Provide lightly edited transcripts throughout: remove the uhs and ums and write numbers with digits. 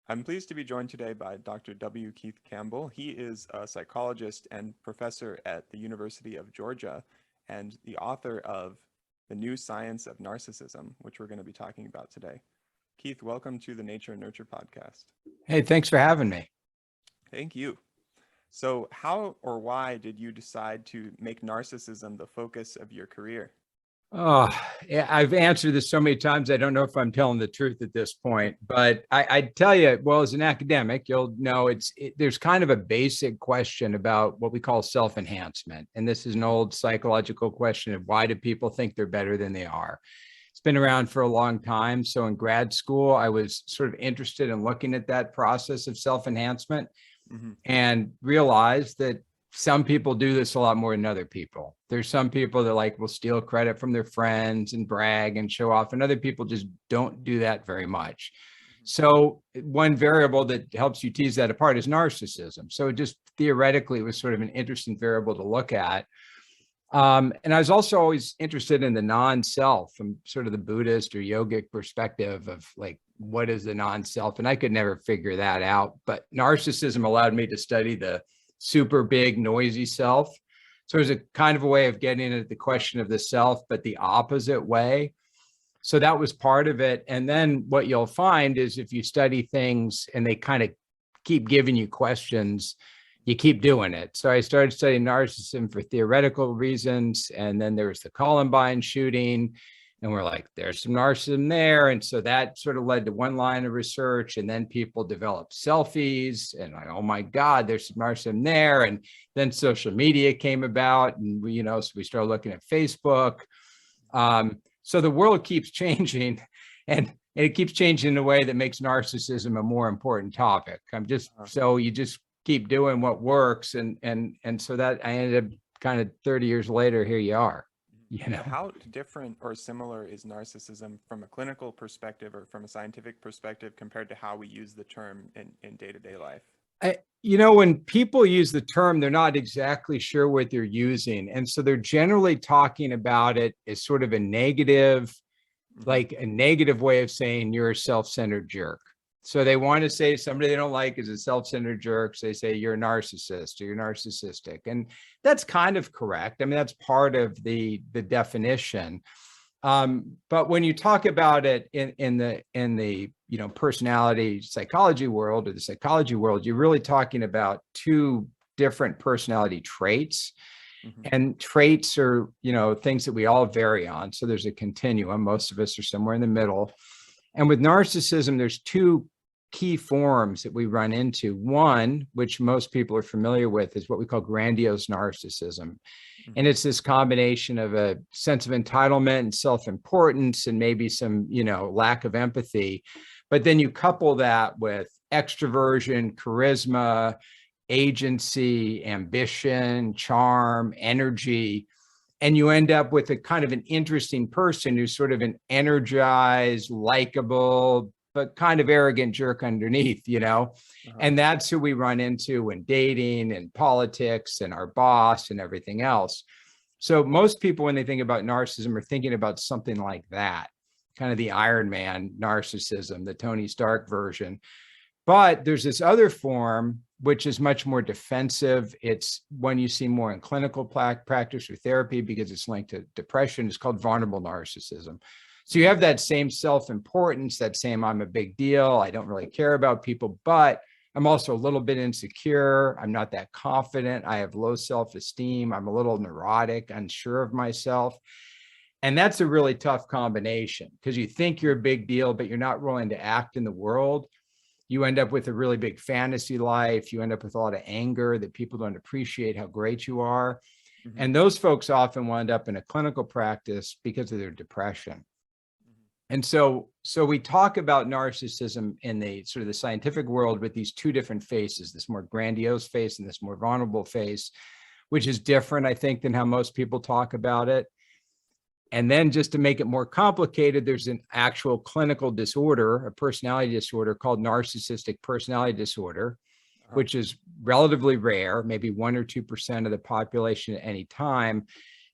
I'm pleased to be joined today by Dr. W. Keith Campbell. He is a psychologist and professor at the University of Georgia and the author of The New Science of Narcissism, which we're going to be talking about today. Keith, welcome to the Nature and Nurture podcast. Hey, thanks for having me. Thank you. So how or why did you decide to make narcissism the focus of your career? Oh, yeah, I've answered this so many times, I don't know if I'm telling the truth at this point, but I tell you, well, as an academic, you'll know there's kind of a basic question about what we call self-enhancement. And this is an old psychological question of why do people think they're better than they are? It's been around for a long time. So in grad school, I was sort of interested in looking at that process of self-enhancement and realized that some people do this a lot more than other people. There's some people that will steal credit from their friends and brag and show off, and other people just don't do that very much. So one variable that helps you tease that apart is narcissism. So it just theoretically was sort of an interesting variable to look at. And I was also always interested in the non-self from sort of the Buddhist or yogic perspective of what is the non-self? And I could never figure that out. But narcissism allowed me to study the super big, noisy self. So there's a kind of a way of getting at the question of the self, but the opposite way. So that was part of it. And then what you'll find is if you study things and they kind of keep giving you questions, you keep doing it. So I started studying narcissism for theoretical reasons. And then there was the Columbine shooting. And we're like, there's some narcissism there. And so that sort of led to one line of research. And then people developed selfies and oh my God, there's some narcissism there. And then social media came about and so we started looking at Facebook. So the world keeps changing and it keeps changing in a way that makes narcissism a more important topic. So you just keep doing what works. And so that I ended up kind of 30 years later, here you are. How different or similar is narcissism from a clinical perspective or from a scientific perspective compared to how we use the term in day-to-day life? When people use the term, they're not exactly sure what they're using. And so they're generally talking about it as sort of a negative, like a negative way of saying you're a self-centered jerk. So they want to say somebody they don't like is a self-centered jerk. So they say you're a narcissist or you're narcissistic. And that's kind of correct. I mean, that's part of the definition. But when you talk about it in the personality psychology world or the psychology world, you're really talking about two different personality traits. And traits are, things that we all vary on. So there's a continuum. Most of us are somewhere in the middle. And with narcissism, there's two key forms that we run into. One, which most people are familiar with, is what we call grandiose narcissism. And it's this combination of a sense of entitlement and self-importance and maybe some, lack of empathy. But then you couple that with extroversion, charisma, agency, ambition, charm, energy. And you end up with a kind of an interesting person who's sort of an energized, likable, but kind of arrogant jerk underneath, and that's who we run into in dating and politics and our boss and everything else. So most people, when they think about narcissism, are thinking about something like that, kind of the Iron Man narcissism, the Tony Stark version. But there's this other form, which is much more defensive. It's one you see more in clinical practice or therapy because it's linked to depression. It's called vulnerable narcissism. So you have that same self-importance, that same I'm a big deal, I don't really care about people, but I'm also a little bit insecure. I'm not that confident. I have low self-esteem. I'm a little neurotic, unsure of myself. And that's a really tough combination because you think you're a big deal, but you're not willing to act in the world. You end up with a really big fantasy life. You end up with a lot of anger that people don't appreciate how great you are. And those folks often wind up in a clinical practice because of their depression. And so we talk about narcissism in the sort of the scientific world with these two different faces, this more grandiose face and this more vulnerable face, which is different, I think, than how most people talk about it. And then just to make it more complicated, there's an actual clinical disorder, a personality disorder called narcissistic personality disorder, which is relatively rare, maybe 1 or 2% of the population at any time.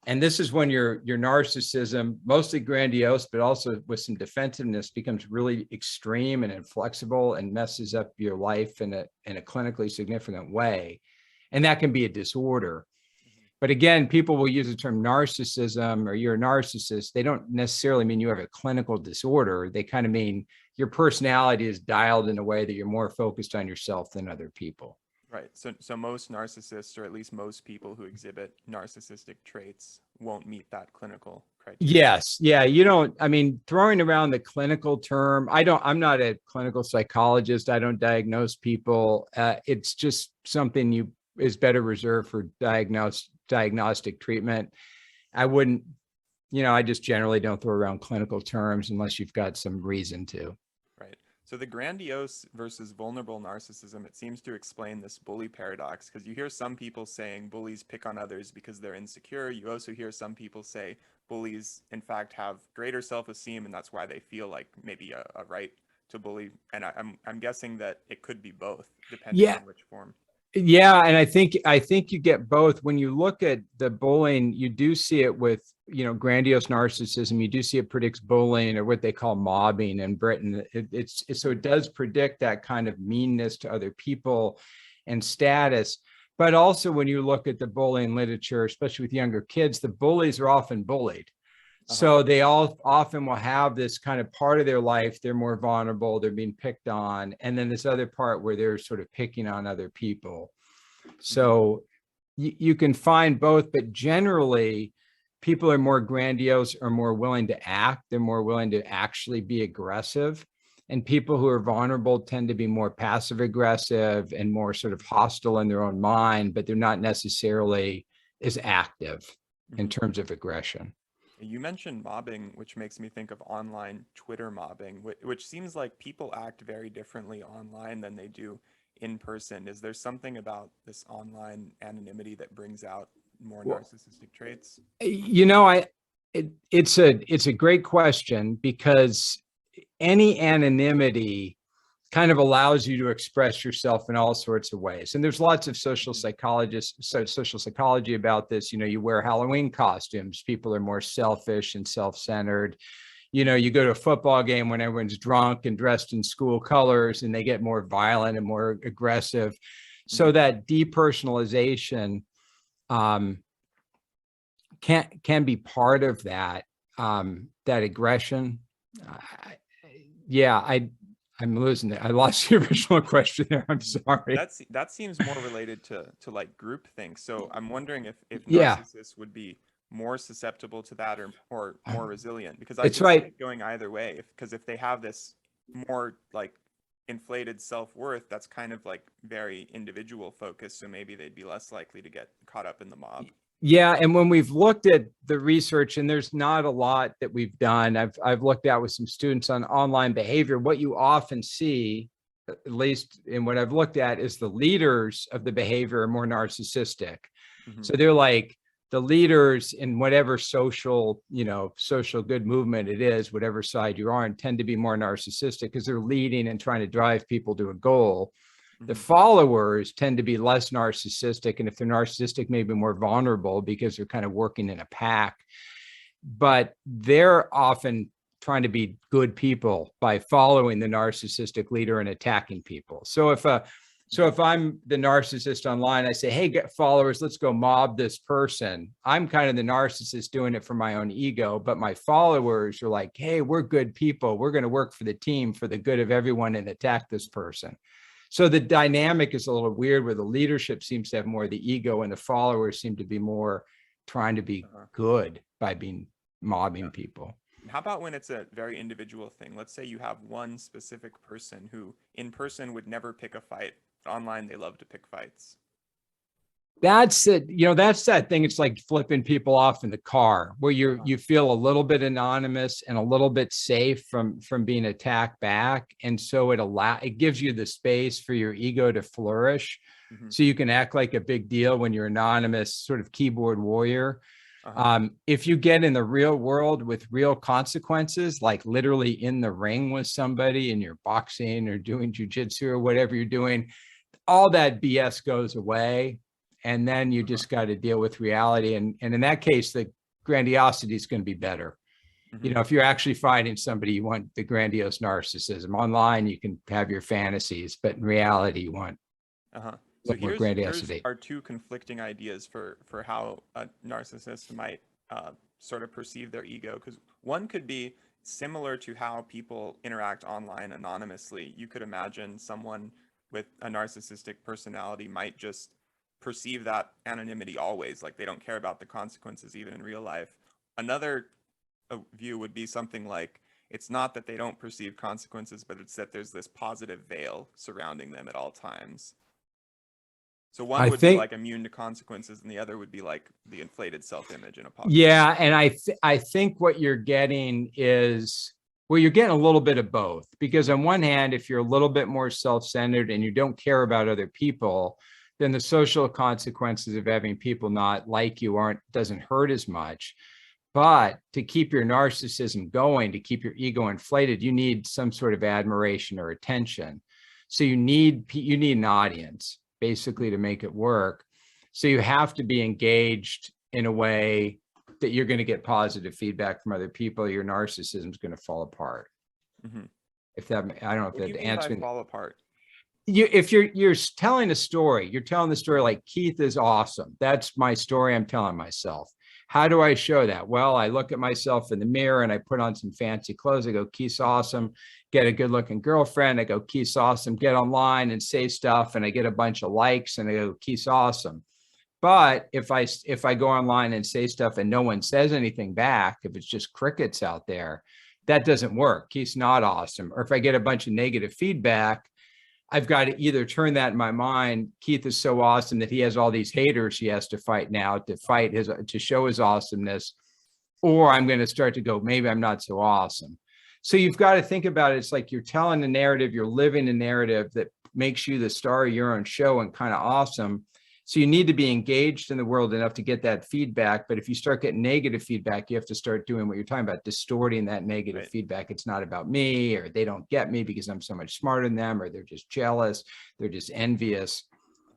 And this is when your narcissism, mostly grandiose, but also with some defensiveness, becomes really extreme and inflexible and messes up your life in a clinically significant way. And that can be a disorder. But again, people will use the term narcissism or you're a narcissist. They don't necessarily mean you have a clinical disorder. They kind of mean your personality is dialed in a way that you're more focused on yourself than other people. Right. So most narcissists, or at least most people who exhibit narcissistic traits, won't meet that clinical criteria. Yes. Yeah. You don't, I mean, throwing around the clinical term, I'm not a clinical psychologist. I don't diagnose people. It's just something is better reserved for diagnostic treatment. I wouldn't, I just generally don't throw around clinical terms unless you've got some reason to. Right. So the grandiose versus vulnerable narcissism, it seems to explain this bully paradox, because you hear some people saying bullies pick on others because they're insecure. You also hear some people say bullies, in fact, have greater self-esteem, and that's why they feel like maybe a right to bully. And I'm guessing that it could be both, depending on which form. Yeah, and I think you get both. When you look at the bullying, you do see it with, grandiose narcissism. You do see it predicts bullying, or what they call mobbing in Britain. So it does predict that kind of meanness to other people and status. But also when you look at the bullying literature, especially with younger kids, the bullies are often bullied. So they all often will have this kind of part of their life. They're more vulnerable. They're being picked on. And then this other part where they're sort of picking on other people. So you can find both, but generally people are more grandiose or more willing to act. They're more willing to actually be aggressive. And people who are vulnerable tend to be more passive aggressive and more sort of hostile in their own mind, but they're not necessarily as active in terms of aggression. You mentioned mobbing, which makes me think of online Twitter mobbing, which seems like people act very differently online than they do in person. Is there something about this online anonymity that brings out more narcissistic traits? It's a great question, because any anonymity kind of allows you to express yourself in all sorts of ways. And there's lots of social psychology about this. You wear Halloween costumes, people are more selfish and self-centered. You go to a football game when everyone's drunk and dressed in school colors, and they get more violent and more aggressive. So that depersonalization can be part of that, that aggression. I'm losing it. I lost the original question there. I'm sorry. That seems more related to like groupthink. So I'm wondering if narcissists would be more susceptible to that, or more resilient, because I see it going either way. Because if they have this more like inflated self-worth, that's kind of like very individual focused. So maybe they'd be less likely to get caught up in the mob. Yeah, and when we've looked at the research, and there's not a lot that we've done, I've looked at with some students on online behavior. What you often see, at least in what I've looked at, is the leaders of the behavior are more narcissistic. So they're like the leaders in whatever social good movement it is, whatever side you're on, tend to be more narcissistic because they're leading and trying to drive people to a goal. The followers tend to be less narcissistic, and if they're narcissistic, maybe more vulnerable because they're kind of working in a pack. But they're often trying to be good people by following the narcissistic leader and attacking people. So if I'm the narcissist online, I say, hey, get followers, let's go mob this person. I'm kind of the narcissist doing it for my own ego, but my followers are like, hey, we're good people. We're going to work for the team for the good of everyone and attack this person. So the dynamic is a little weird, where the leadership seems to have more of the ego and the followers seem to be more trying to be good by mobbing people. How about when it's a very individual thing? Let's say you have one specific person who in person would never pick a fight. Online, they love to pick fights. That's it. That's that thing. It's like flipping people off in the car, where you feel a little bit anonymous and a little bit safe from being attacked back. And so it gives you the space for your ego to flourish. So you can act like a big deal when you're anonymous, sort of keyboard warrior. If you get in the real world with real consequences, like literally in the ring with somebody and you're boxing or doing jujitsu or whatever you're doing, all that BS goes away. And then you just got to deal with reality. And in that case, the grandiosity is going to be better. Mm-hmm. You know, if you're actually finding somebody, you want the grandiose narcissism. Online, you can have your fantasies, but in reality, you want Uh-huh. a So little more here's grandiosity. our two conflicting ideas for how a narcissist might sort of perceive their ego. Because one could be similar to how people interact online anonymously. You could imagine someone with a narcissistic personality might just perceive that anonymity always, like they don't care about the consequences even in real life. Another view would be something like it's not that they don't perceive consequences, but it's that there's this positive veil surrounding them at all times. So one I would be think, like immune to consequences, and the other would be like the inflated self-image in a positive. yeah, and I think what you're getting is, well, you're getting a little bit of both, because on one hand, if you're a little bit more self-centered and you don't care about other people, then the social consequences of having people not like you doesn't hurt as much. But to keep your narcissism going, to keep your ego inflated, you need some sort of admiration or attention. So you need an audience basically to make it work. So you have to be engaged in a way that you're going to get positive feedback from other people. Your narcissism is going to fall apart. Mm-hmm. If that, I don't know if What do you that mean by answers. fall apart? If you're telling a story, you're telling the story like Keith is awesome. That's my story I'm telling myself. How do I show that? Well, I look at myself in the mirror and I put on some fancy clothes. I go, Keith's awesome. Get a good looking girlfriend. I go, Keith's awesome. Get online and say stuff. And I get a bunch of likes and I go, Keith's awesome. But if I go online and say stuff and no one says anything back, if it's just crickets out there, that doesn't work. Keith's not awesome. Or if I get a bunch of negative feedback, I've got to either turn that in my mind, Keith is so awesome that he has all these haters he has to fight now to show his awesomeness, or I'm going to start to go, maybe I'm not so awesome. So you've got to think about it. It's like you're telling a narrative, you're living a narrative that makes you the star of your own show and kind of awesome. So you need to be engaged in the world enough to get that feedback. But if you start getting negative feedback, you have to start doing what you're talking about, distorting that negative feedback. It's not about me, or they don't get me because I'm so much smarter than them, or they're just jealous, they're just envious.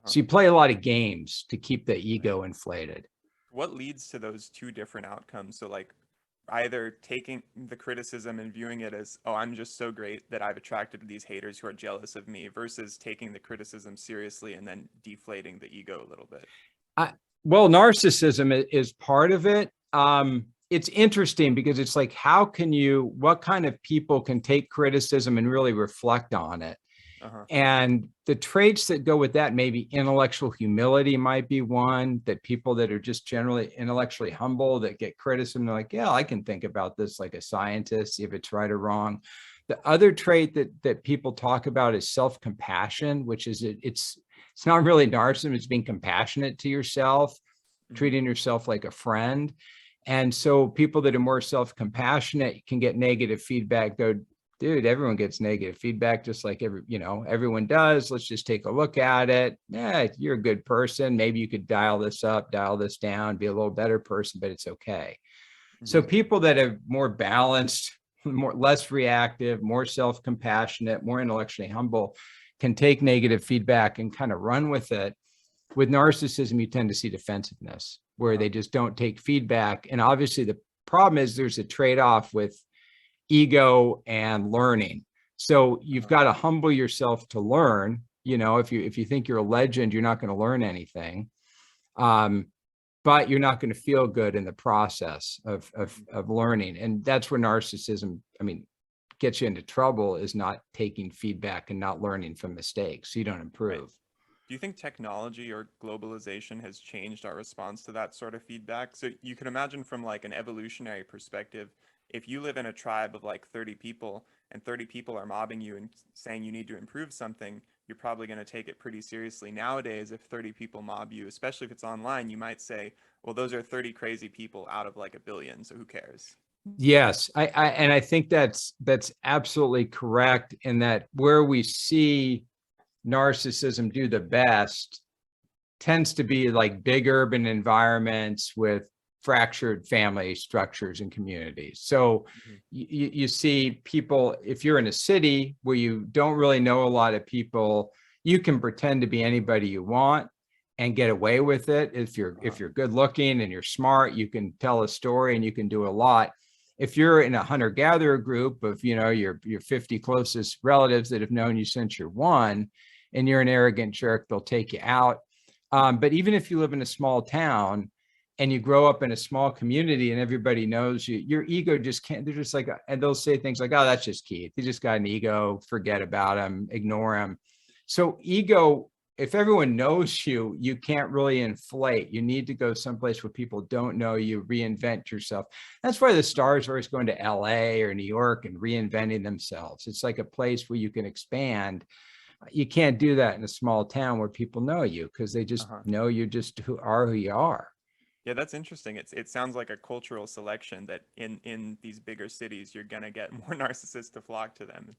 So you play a lot of games to keep the ego inflated. What leads to those two different outcomes? So like either taking the criticism and viewing it as, oh, I'm just so great that I've attracted these haters who are jealous of me, versus taking the criticism seriously and then deflating the ego a little bit. Well, narcissism is part of it. It's interesting because it's like, what kind of people can take criticism and really reflect on it? And the traits that go with that, maybe intellectual humility might be one, that people that are just generally intellectually humble that get criticism, they're like, yeah, I can think about this like a scientist, see if it's right or wrong. The other trait that people talk about is self-compassion, which is it's not really narcissism, it's being compassionate to yourself, treating yourself like a friend. And so people that are more self-compassionate can get negative feedback, go, dude, everyone gets negative feedback, just like everyone does. Let's just take a look at it. Yeah, you're a good person. Maybe you could dial this up, dial this down, be a little better person, but it's okay. So people that are more balanced, less reactive, more self-compassionate, more intellectually humble, can take negative feedback and kind of run with it. With narcissism, you tend to see defensiveness, where they just don't take feedback. And obviously the problem is there's a trade-off with ego and learning. So you've got to humble yourself to learn. If you think you're a legend, you're not going to learn anything. But you're not going to feel good in the process of learning. And that's where narcissism, gets you into trouble, is not taking feedback and not learning from mistakes. So you don't improve. Right. Do you think technology or globalization has changed our response to that sort of feedback? So you can imagine from like an evolutionary perspective, if you live in a tribe of like 30 people and 30 people are mobbing you and saying you need to improve something, you're probably going to take it pretty seriously. Nowadays, if 30 people mob you, especially if it's online, you might say, well, those are 30 crazy people out of like a billion, so who cares? Yes, I think that's absolutely correct, in that where we see narcissism do the best tends to be like big urban environments with fractured family structures and communities. So you see people, if you're in a city where you don't really know a lot of people, you can pretend to be anybody you want. and get away with it. If you're good looking and you're smart, you can tell a story and you can do a lot. If you're in a hunter-gatherer group of, your 50 closest relatives that have known you since you're one, and you're an arrogant jerk, they'll take you out. But even if you live in a small town and you grow up in a small community and everybody knows you, your ego just can't, they're just like, and they'll say things like, oh, that's just Keith. He just got an ego, forget about him, ignore him. So ego, if everyone knows you, you can't really inflate. You need to go someplace where people don't know you, reinvent yourself. That's why the stars are always going to LA or New York and reinventing themselves. It's like a place where you can expand. You can't do that in a small town where people know you, because they just know you just who you are. Yeah, that's interesting. It sounds like a cultural selection that in these bigger cities, you're gonna get more narcissists to flock to them.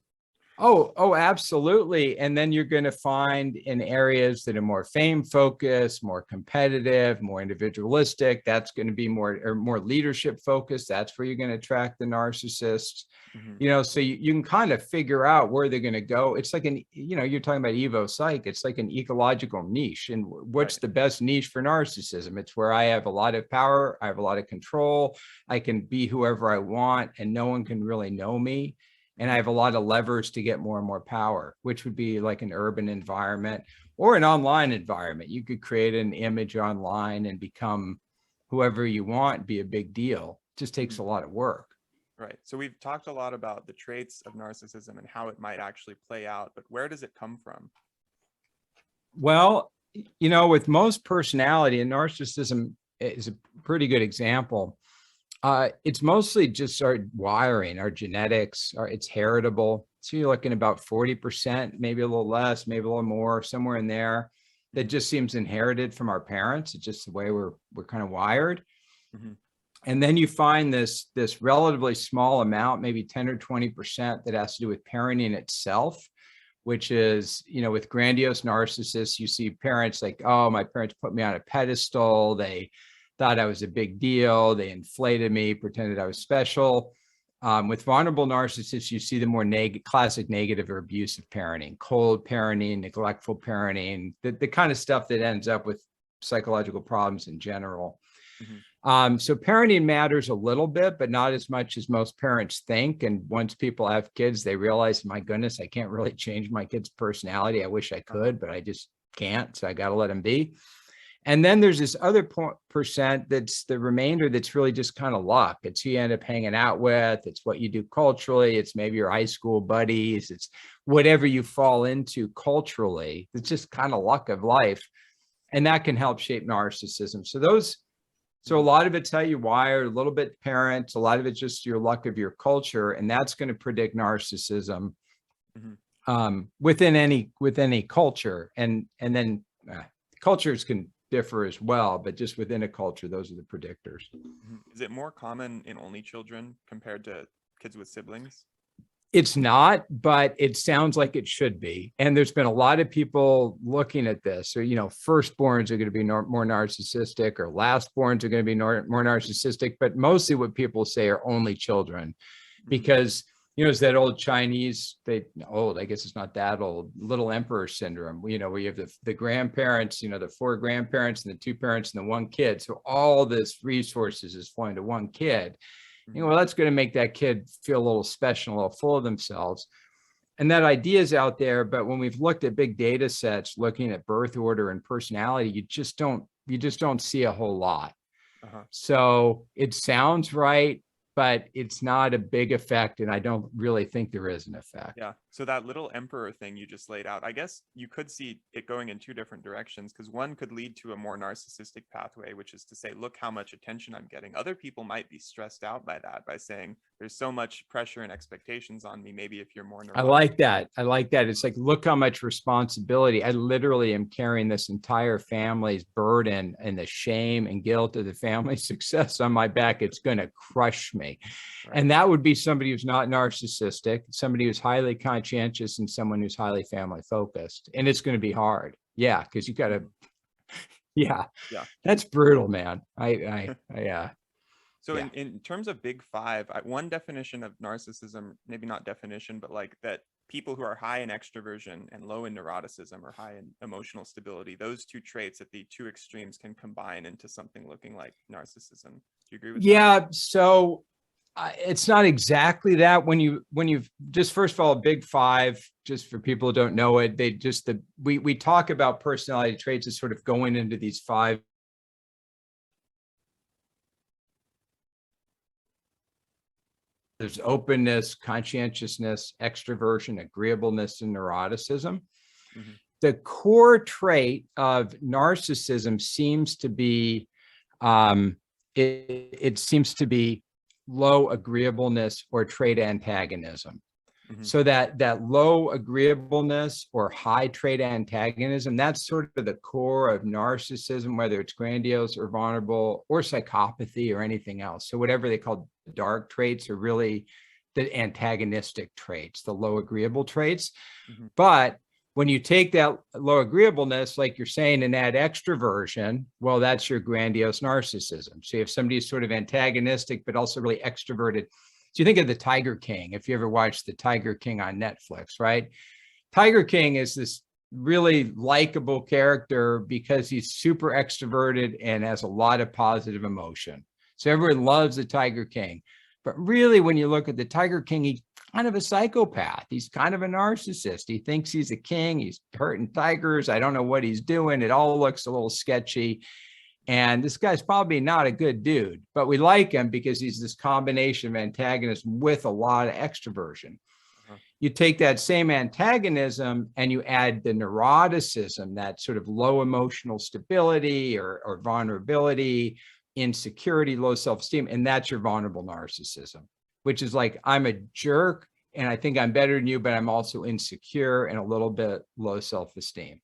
Oh, absolutely. And then you're going to find in areas that are more fame focused, more competitive, more individualistic, that's going to be more leadership focused. That's where you're going to attract the narcissists. So you can kind of figure out where they're going to go. It's like you're talking about Evo Psych. It's like an ecological niche. And what's the best niche for narcissism? It's where I have a lot of power. I have a lot of control. I can be whoever I want and no one can really know me. And I have a lot of levers to get more and more power, which would be like an urban environment or an online environment. You could create an image online and become whoever you want, be a big deal. It just takes a lot of work. Right. So we've talked a lot about the traits of narcissism and how it might actually play out, but where does it come from? Well, with most personality, and narcissism is a pretty good example. It's mostly just our wiring, our genetics, it's heritable. So you're looking about 40%, maybe a little less, maybe a little more, somewhere in there. That just seems inherited from our parents. It's just the way we're kind of wired. And then you find this relatively small amount, maybe 10 or 20%, that has to do with parenting itself, which is, with grandiose narcissists, you see parents like, oh, my parents put me on a pedestal. They thought I was a big deal. They inflated me, pretended I was special. With vulnerable narcissists, you see the more classic negative or abusive parenting, cold parenting, neglectful parenting, the kind of stuff that ends up with psychological problems in general. So parenting matters a little bit, but not as much as most parents think. And once people have kids, they realize, my goodness, I can't really change my kid's personality. I wish I could, but I just can't. So I got to let them be. And then there's this other percent that's the remainder that's really just kind of luck. It's who you end up hanging out with. It's what you do culturally. It's maybe your high school buddies. It's whatever you fall into culturally. It's just kind of luck of life. And that can help shape narcissism. So a lot of it's how you wired, a little bit parents, a lot of it's just your luck of your culture. And that's going to predict narcissism within any culture. And then cultures can differ as well, but just within a culture, those are the predictors. Is it more common in only children compared to kids with siblings? It's not, but it sounds like it should be. And there's been a lot of people looking at this. So, firstborns are going to be more narcissistic, or lastborns are going to be more narcissistic, but mostly what people say are only children, because it's that old Chinese, I guess it's not that old, little emperor syndrome, where you have the grandparents, the 4 grandparents and the 2 parents and the 1 kid. So all this resources is flowing to 1 kid. Well, that's going to make that kid feel a little special, a little full of themselves. And that idea is out there. But when we've looked at big data sets, looking at birth order and personality, you just don't see a whole lot. So it sounds right, but it's not a big effect. And I don't really think there is an effect. Yeah. So that little emperor thing you just laid out, I guess you could see it going in 2 different directions, because one could lead to a more narcissistic pathway, which is to say, look how much attention I'm getting. Other people might be stressed out by that, by saying there's so much pressure and expectations on me. Maybe if you're more I like that. It's like, look how much responsibility. I literally am carrying this entire family's burden and the shame and guilt of the family's success on my back. It's going to crush me. Right. And that would be somebody who's not narcissistic, somebody who's highly conscientious, and someone who's highly family focused. And it's going to be hard. Yeah. Cause you got to, yeah, that's brutal, man. Yeah. So Yeah. in terms of big five, one definition of narcissism, maybe not definition, but like that people who are high in extroversion and low in neuroticism or high in emotional stability, those two traits at the two extremes can combine into something looking like narcissism. Do you agree with that? Yeah. So it's not exactly that. When you've just, first of all, big five, just for people who don't know it, they just, we talk about personality traits as sort of going into these five. There's openness, conscientiousness, extroversion, agreeableness, and neuroticism. Mm-hmm. The core trait of narcissism seems to be, it seems to be low agreeableness or trait antagonism. Mm-hmm. So that low agreeableness or high trait antagonism, that's sort of the core of narcissism, whether it's grandiose or vulnerable or psychopathy or anything else. So whatever they call dark traits are really the antagonistic traits, the low agreeable traits. Mm-hmm. But when you take that low agreeableness, like you're saying, and add extroversion, well, that's your grandiose narcissism. So you have somebody who's sort of antagonistic, but also really extroverted. So you think of the Tiger King, if you ever watched the Tiger King on Netflix, right? Tiger King is this really likable character because he's super extroverted and has a lot of positive emotion. So everyone loves the Tiger King. But really, when you look at the Tiger King, he's kind of a psychopath. He's kind of a narcissist. He thinks he's a king. He's hurting tigers. I don't know what he's doing. It all looks a little sketchy. And this guy's probably not a good dude, but we like him because he's this combination of antagonism with a lot of extroversion. Uh-huh. You take that same antagonism and you add the neuroticism, that sort of low emotional stability or vulnerability, insecurity, low self-esteem, and that's your vulnerable narcissism, which is like, I'm a jerk and I think I'm better than you, but I'm also insecure and a little bit low self-esteem.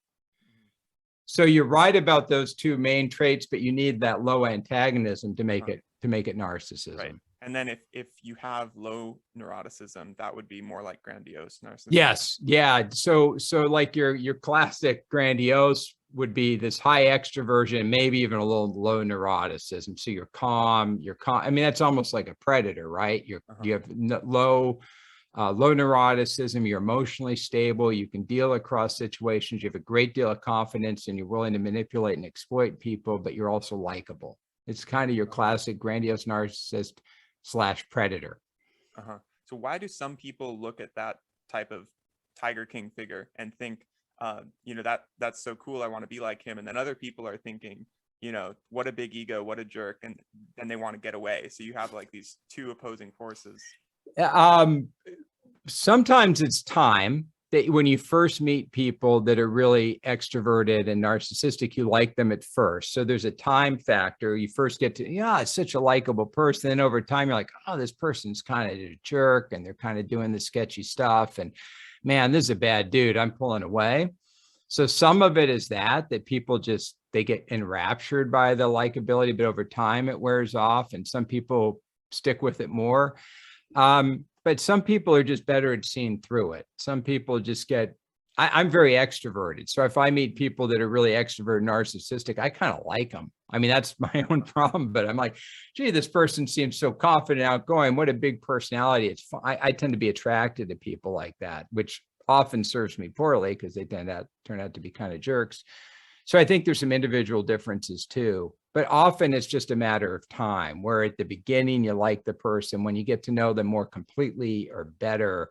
So you're right about those two main traits, but you need that low antagonism to make it narcissism. Right. And then if you have low neuroticism, that would be more like grandiose narcissism. Yes. Yeah. So like your classic grandiose would be this high extroversion, maybe even a little low neuroticism. So you're calm. I mean, that's almost like a predator, right? You have low neuroticism, you're emotionally stable, you can deal across situations, you have a great deal of confidence, and you're willing to manipulate and exploit people, but you're also likable. It's kind of your classic grandiose narcissist / predator. So why do some people look at that type of Tiger King figure and think, that's so cool, I want to be like him, and then other people are thinking, what a big ego, what a jerk, and then they want to get away? So you have like these two opposing forces. Sometimes it's time that when you first meet people that are really extroverted and narcissistic, you like them at first. So there's a time factor. You first get to, it's such a likable person. Then over time, you're like, oh, this person's kind of a jerk and they're kind of doing the sketchy stuff. And man, this is a bad dude. I'm pulling away. So some of it is that people just, they get enraptured by the likability, but over time it wears off and some people stick with it more. But some people are just better at seeing through it. Some people just I'm very extroverted. So if I meet people that are really extroverted, narcissistic, I kind of like them. I mean, that's my own problem, but I'm like, gee, this person seems so confident, outgoing. What a big personality. It's fun. I tend to be attracted to people like that, which often serves me poorly because they turn out to be kind of jerks. So I think there's some individual differences too, but often it's just a matter of time, where at the beginning you like the person. When you get to know them more completely or better,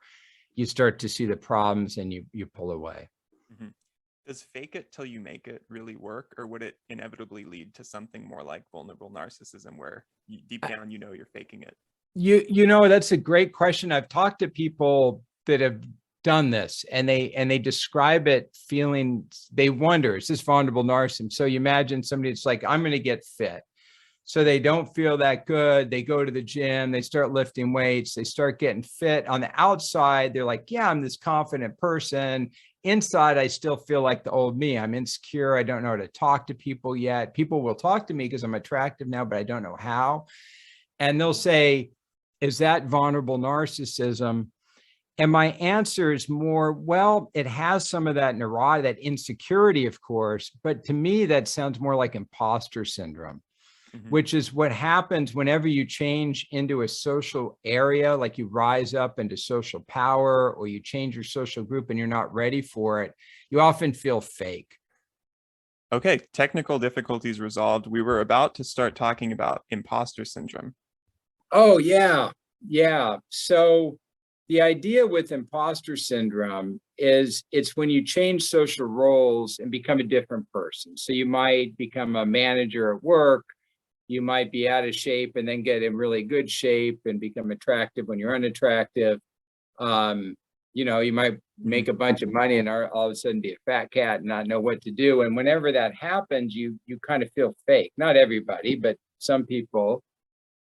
you start to see the problems and you pull away. Mm-hmm. Does fake it till you make it really work, or would it inevitably lead to something more like vulnerable narcissism, where deep down you're faking it? That's a great question. I've talked to people that have done this and they describe it feeling, they wonder, is this vulnerable narcissism? So you imagine somebody that's like, I'm going to get fit. So they don't feel that good. They go to the gym, they start lifting weights, they start getting fit. On the outside, they're like, yeah, I'm this confident person. Inside, I still feel like the old me. I'm insecure. I don't know how to talk to people yet. People will talk to me because I'm attractive now, but I don't know how. And they'll say, is that vulnerable narcissism? And my answer is more, well, it has some of that neurotic, that insecurity, of course, but to me, that sounds more like imposter syndrome. Mhm. which is what happens whenever you change into a social area, like you rise up into social power or you change your social group and you're not ready for it, you often feel fake. Okay, technical difficulties resolved. We were about to start talking about imposter syndrome. Oh, yeah. Yeah. So the idea with imposter syndrome is it's when you change social roles and become a different person. So you might become a manager at work, you might be out of shape and then get in really good shape and become attractive when you're unattractive. Um, you might Mhm. make a bunch of money and all of a sudden be a fat cat and not know what to do. And whenever that happens, you kind of feel fake. Not everybody, but some people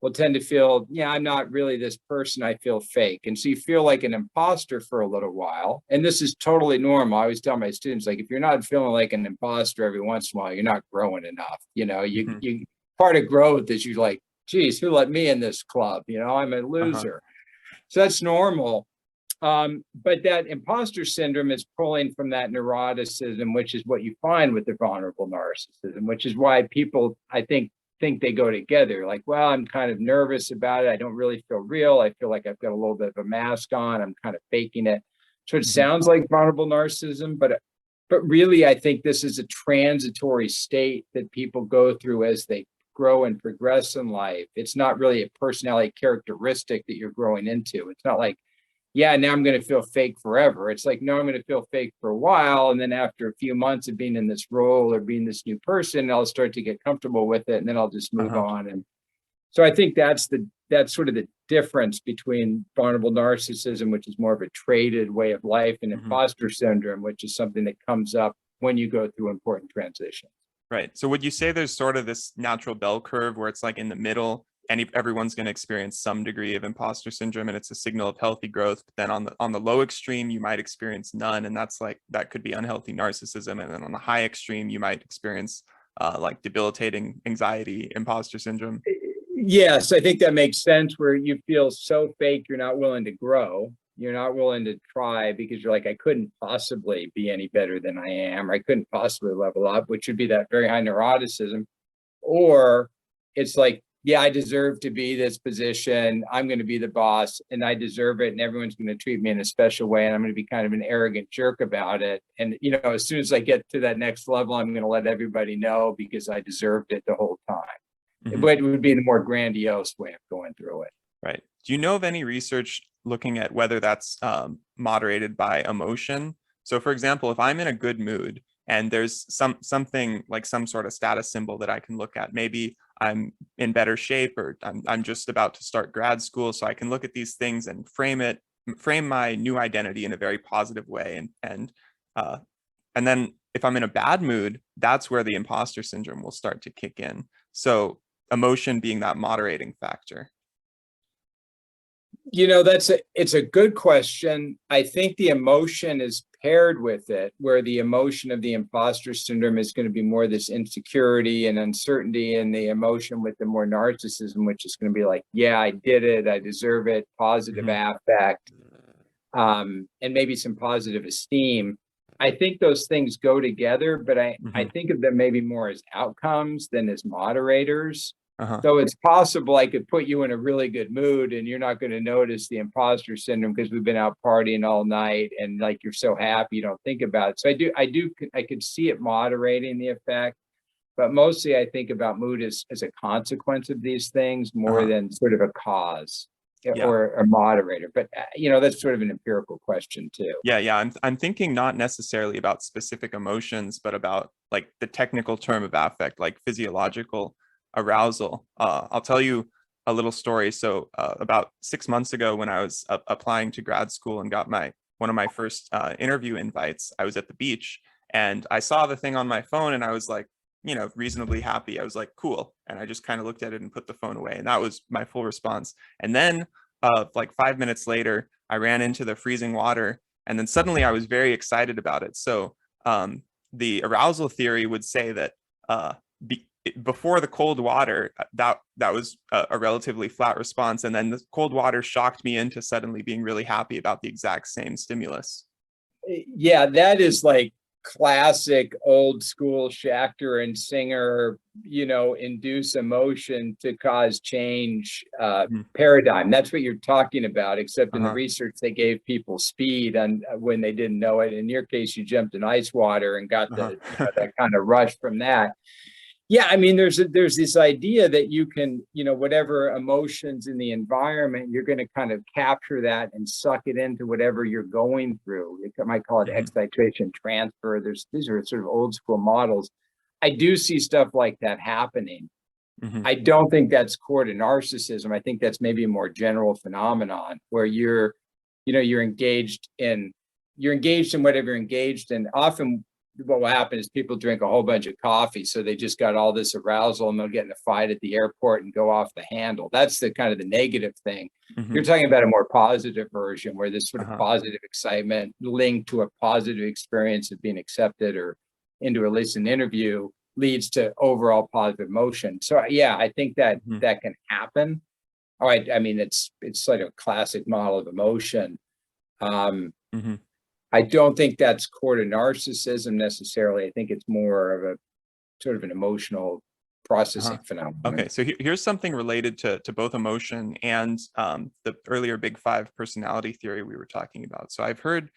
will tend to feel, yeah, I'm not really this person. I feel fake. And so you feel like an imposter for a little while. And this is totally normal. I always tell my students, like, if you're not feeling like an imposter every once in a while, you're not growing enough. Mhm. You part of growth is you like, geez, who let me in this club? I'm a Uh-huh. loser. So that's normal. But that imposter syndrome is pulling from that neuroticism, which is what you find with the vulnerable narcissism, which is why people, I think they go together. Like, well, I'm kind of nervous about it. I don't really feel real. I feel like I've got a little bit of a mask on. I'm kind of faking it. So it Mhm. sounds like vulnerable narcissism, but really, I think this is a transitory state that people go through as they grow and progress in life. It's not really a personality characteristic that you're growing into. It's not like, yeah, now I'm going to feel fake forever. It's like, no, I'm going to feel fake for a while. And then after a few months of being in this role or being this new person, I'll start to get comfortable with it. And then I'll just move Uh-huh. on. And so I think that's sort of the difference between vulnerable narcissism, which is more of a traded way of life, and Mhm. imposter syndrome, which is something that comes up when you go through important transitions. Right. So would you say there's sort of this natural bell curve where it's like in the middle, and everyone's going to experience some degree of imposter syndrome, and it's a signal of healthy growth. But then on the low extreme, you might experience none, and that could be unhealthy narcissism. And then on the high extreme, you might experience like debilitating anxiety, imposter syndrome. Yes, I think that makes sense where you feel so fake, you're not willing to grow. You're not willing to try because you're like, I couldn't possibly be any better than I am, or I couldn't possibly level up, which would be that very high neuroticism. Or it's like, yeah, I deserve to be this position. I'm going to be the boss and I deserve it. And everyone's going to treat me in a special way. And I'm going to be kind of an arrogant jerk about it. And, as soon as I get to that next level, I'm going to let everybody know because I deserved it the whole time. Mhm. But it would be the more grandiose way of going through it. Right. Do you know of any research looking at whether that's moderated by emotion? So, for example, if I'm in a good mood and there's something like some sort of status symbol that I can look at, maybe I'm in better shape or I'm just about to start grad school, so I can look at these things and frame my new identity in a very positive way, uh, and then if I'm in a bad mood, that's where the imposter syndrome will start to kick in. So, emotion being that moderating factor. It's a good question. I think the emotion is paired with it, where the emotion of the imposter syndrome is going to be more this insecurity and uncertainty, and the emotion with the more narcissism, which is going to be like, yeah, I did it, I deserve it, positive Mhm. affect, and maybe some positive esteem. I think those things go together, but I Mhm. think of them maybe more as outcomes than as moderators. Uh-huh. So it's possible I could put you in a really good mood and you're not going to notice the imposter syndrome because we've been out partying all night and like you're so happy you don't think about it. So I could see it moderating the effect, but mostly I think about mood as a consequence of these things more Uh-huh. than sort of a cause Yeah. or a moderator. But that's sort of an empirical question too. Yeah. I'm thinking not necessarily about specific emotions, but about like the technical term of affect, like physiological arousal. I'll tell you a little story. So about 6 months ago, when I was applying to grad school and got my one of my first interview invites, I was at the beach and I saw the thing on my phone and I was like, reasonably happy. I was like, cool. And I just kind of looked at it and put the phone away. And that was my full response. And then like 5 minutes later, I ran into the freezing water. And then suddenly I was very excited about it. So the arousal theory would say that before the cold water, that was a relatively flat response. And then the cold water shocked me into suddenly being really happy about the exact same stimulus. Yeah, that is like classic old school Schachter and Singer, induce emotion to cause change paradigm. That's what you're talking about, except in the research, they gave people speed and when they didn't know it. In your case, you jumped in ice water and got that kind of rush from that. Yeah, I mean, there's this idea that you can, whatever emotions in the environment, you're going to kind of capture that and suck it into whatever you're going through. You might call it excitation transfer. These are sort of old school models. I do see stuff like that happening. I don't think that's core to narcissism. I think that's maybe a more general phenomenon where you're engaged in whatever you're engaged in. Often what will happen is people drink a whole bunch of coffee, so they just got all this arousal and they'll get in a fight at the airport and go off the handle. That's the kind of the negative thing. You're talking about a more positive version where this sort of positive excitement linked to a positive experience of being accepted or into at least an interview leads to overall positive emotion. So yeah, I think that that can happen. All right, I mean, it's like a classic model of emotion. I don't think that's core to narcissism necessarily. I think it's more of a sort of an emotional processing phenomenon. Okay, so here's something related to both emotion and the earlier big five personality theory we were talking about. So I've heard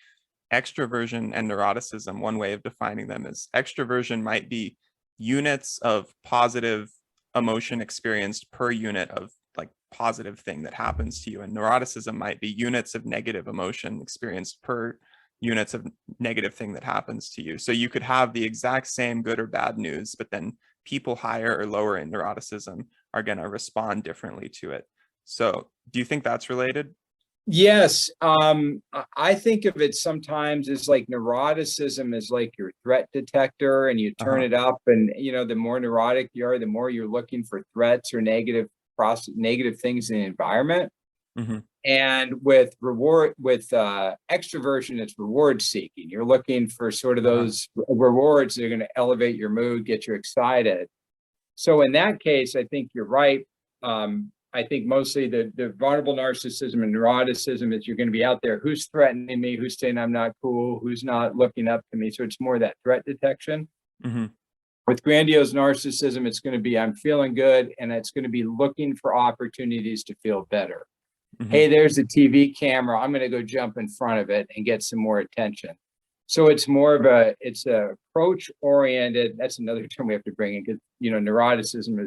extroversion and neuroticism. One way of defining them is extroversion might be units of positive emotion experienced per unit of like positive thing that happens to you, and neuroticism might be units of negative emotion experienced per units of negative thing that happens to you. So you could have the exact same good or bad news, but then people higher or lower in neuroticism are going to respond differently to it. So do you think that's related? Yes. I think of it sometimes as like neuroticism is like your threat detector, and you turn it up, and the more neurotic you are, the more you're looking for threats or negative things in the environment. And with extroversion, it's reward seeking. You're looking for sort of those rewards that are going to elevate your mood, get you excited. So in that case, I think you're right. I think mostly the vulnerable narcissism and neuroticism is you're going to be out there. Who's threatening me? Who's saying I'm not cool? Who's not looking up to me? So it's more that threat detection. With grandiose narcissism, it's going to be I'm feeling good, and it's going to be looking for opportunities to feel better. Hey, there's a TV camera. I'm going to go jump in front of it and get some more attention. So it's more of a approach oriented. That's another term we have to bring in, because neuroticism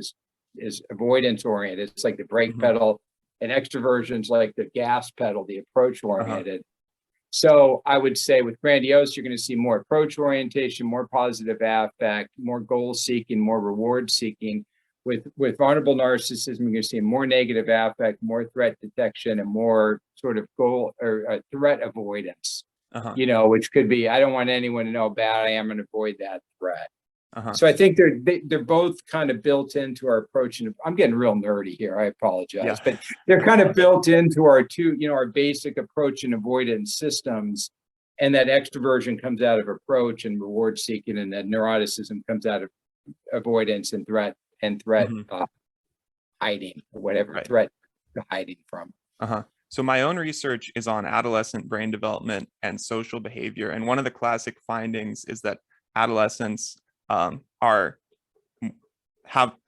is avoidance oriented. It's like the brake pedal, and extroversion's like the gas pedal, the approach oriented. So I would say with grandiose, you're going to see more approach orientation, more positive affect, more goal seeking, more reward seeking. With vulnerable narcissism, you're going to see more negative affect, more threat detection, and more sort of goal or threat avoidance. Which could be, I don't want anyone to know how bad I am, and avoid that threat. So I think they're both kind of built into our approach. And I'm getting real nerdy here. I apologize, but they're kind of built into our our basic approach and avoidance systems. And that extroversion comes out of approach and reward seeking, and that neuroticism comes out of avoidance and threat hiding, or whatever threat hiding from. So my own research is on adolescent brain development and social behavior. And one of the classic findings is that adolescents have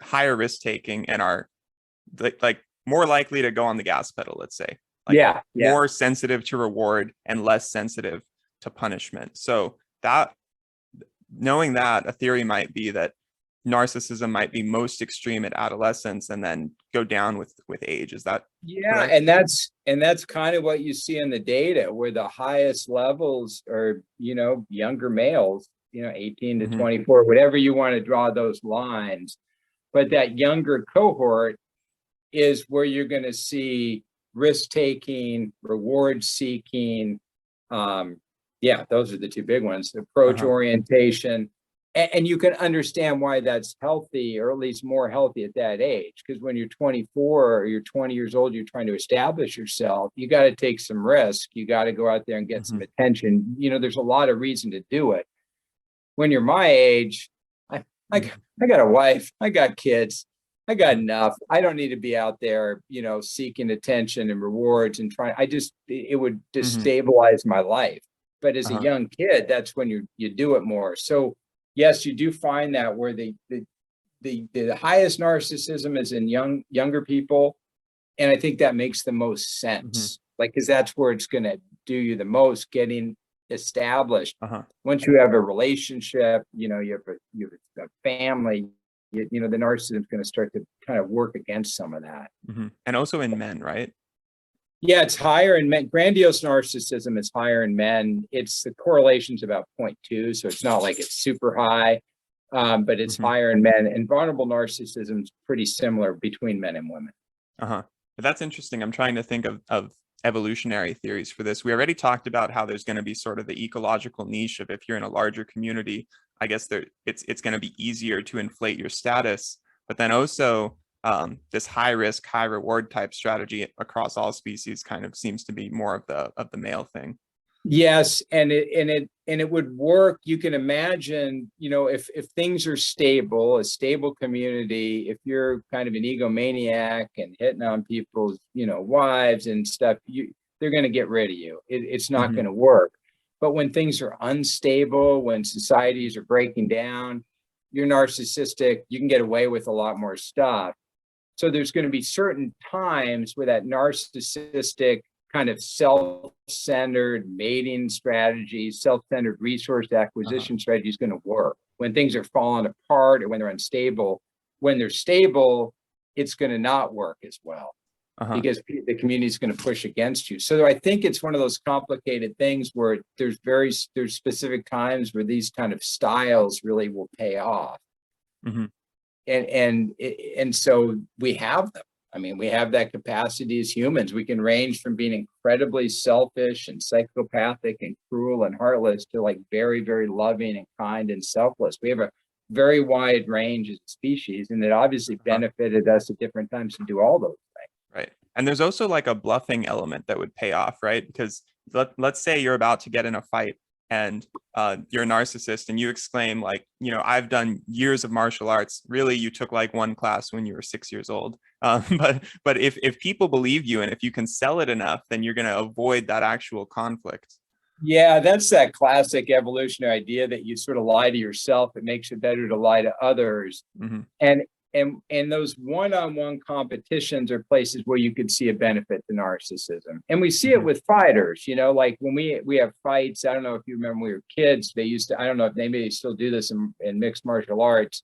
higher risk taking and are like more likely to go on the gas pedal, let's say. More sensitive to reward and less sensitive to punishment. So that, knowing that, a theory might be that narcissism might be most extreme at adolescence and then go down with age. Is that correct? And that's kind of what you see in the data, where the highest levels are younger males, 18 to 24, whatever you want to draw those lines. But that younger cohort is where you're going to see risk taking, reward seeking. Those are the two big ones: approach orientation. And you can understand why that's healthy, or at least more healthy at that age. Because when you're 24 or you're 20 years old, you're trying to establish yourself. You got to take some risk. You got to go out there and get some attention. There's a lot of reason to do it. When you're my age, I got a wife, I got kids, I got enough. I don't need to be out there, seeking attention and rewards and trying. It would destabilize my life. But as a young kid, that's when you do it more. So yes, you do find that where the highest narcissism is in younger people. And I think that makes the most sense, like, because that's where it's going to do you the most, getting established. Once you have a relationship, you have a family, the narcissism is going to start to kind of work against some of that. And also in men, right? Yeah, it's higher in men. Grandiose narcissism is higher in men. It's the correlation's about 0.2, so it's not like it's super high, but it's higher in men. And vulnerable narcissism is pretty similar between men and women. But that's interesting. I'm trying to think of evolutionary theories for this. We already talked about how there's going to be sort of the ecological niche of, if you're in a larger community, I guess it's going to be easier to inflate your status. But then also this high risk, high reward type strategy across all species kind of seems to be more of the male thing. Yes, and it would work. You can imagine, if things are stable, a stable community, if you're kind of an egomaniac and hitting on people's, wives and stuff, they're going to get rid of you. It's not going to work. But when things are unstable, when societies are breaking down, you're narcissistic, you can get away with a lot more stuff. So there's going to be certain times where that narcissistic kind of self-centered mating strategy, self-centered resource acquisition strategy is going to work. When things are falling apart or when they're unstable, when they're stable, it's going to not work as well because the community is going to push against you. So I think it's one of those complicated things where there's specific times where these kind of styles really will pay off. And so we have them. I mean, we have that capacity as humans. We can range from being incredibly selfish and psychopathic and cruel and heartless to like very, very loving and kind and selfless. We have a very wide range as a species, and it obviously benefited us at different times to do all those things. Right. And there's also like a bluffing element that would pay off, right? Because let's say you're about to get in a fight and you're a narcissist and you exclaim like, I've done years of martial arts. Really, you took like one class when you were 6 years old. But if people believe you and if you can sell it enough, then you're going to avoid that actual conflict. Yeah, that's that classic evolutionary idea that you sort of lie to yourself. It makes it better to lie to others. And those one-on-one competitions are places where you could see a benefit to narcissism. And we see it with fighters, like when we have fights. I don't know if you remember when we were kids, they used to, I don't know if they still do this in mixed martial arts,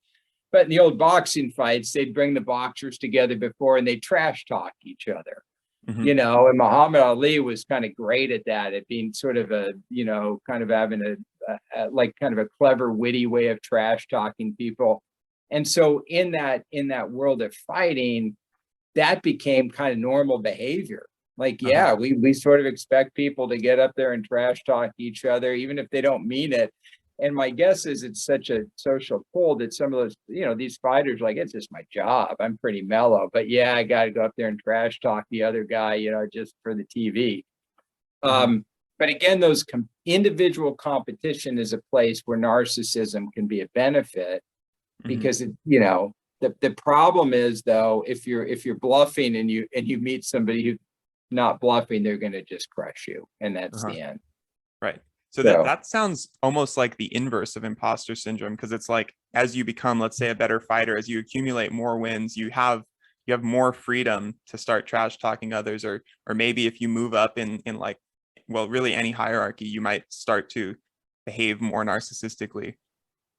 but in the old boxing fights, they'd bring the boxers together before and they trash talk each other. And Muhammad Ali was kind of great at that, at being sort of kind of having a clever, witty way of trash talking people. And so in that world of fighting, that became kind of normal behavior. Like, yeah, we sort of expect people to get up there and trash talk each other, even if they don't mean it. And my guess is it's such a social pull that some of those, these fighters, like, it's just my job. I'm pretty mellow, but yeah, I got to go up there and trash talk the other guy, just for the TV. But again, those individual competition is a place where narcissism can be a benefit. Because the problem is, though, if you're bluffing and you meet somebody who's not bluffing, they're going to just crush you, and that's the end. Right. So that sounds almost like the inverse of imposter syndrome, because it's like, as you become, let's say, a better fighter, as you accumulate more wins, you have more freedom to start trash talking others, or maybe if you move up in like, well, really any hierarchy, you might start to behave more narcissistically.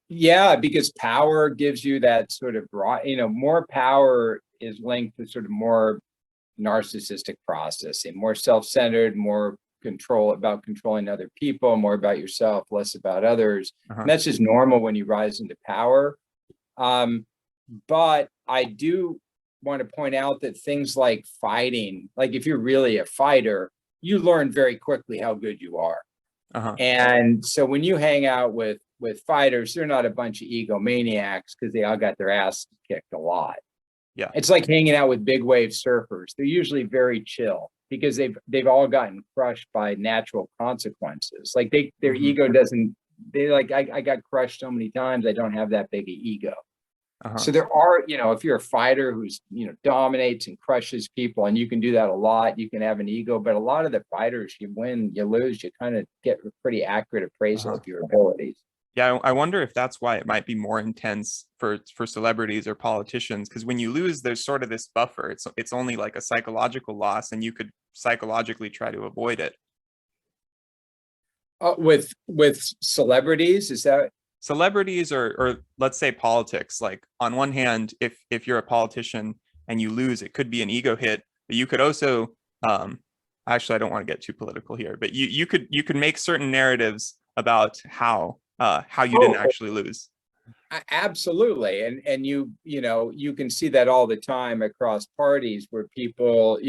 Yeah, because power gives you that sort of more power is linked to sort of more narcissistic processing, more self-centered, more about controlling other people, more about yourself, less about others. And that's just normal when you rise into power. But I do want to point out that things like fighting, like if you're really a fighter, you learn very quickly how good you are. And so when you hang out with fighters, they're not a bunch of egomaniacs because they all got their ass kicked a lot. Yeah, it's like hanging out with big wave surfers. They're usually very chill because they've all gotten crushed by natural consequences. Like their ego doesn't. They like, I got crushed so many times, I don't have that big an ego. Uh-huh. So there are, if you're a fighter who's, dominates and crushes people, and you can do that a lot, you can have an ego, but a lot of the fighters, you win, you lose, you kind of get a pretty accurate appraisal Uh-huh. of your abilities. Yeah, I wonder if that's why it might be more intense for celebrities or politicians, because when you lose, there's sort of this buffer. It's only like a psychological loss, and you could psychologically try to avoid it. With celebrities, is that Celebrities or let's say politics, like on one hand, if you're a politician and you lose, it could be an ego hit, but you could also actually I don't want to get too political here, but you could make certain narratives about how you didn't actually lose. absolutely, and you can see that all the time across parties where people,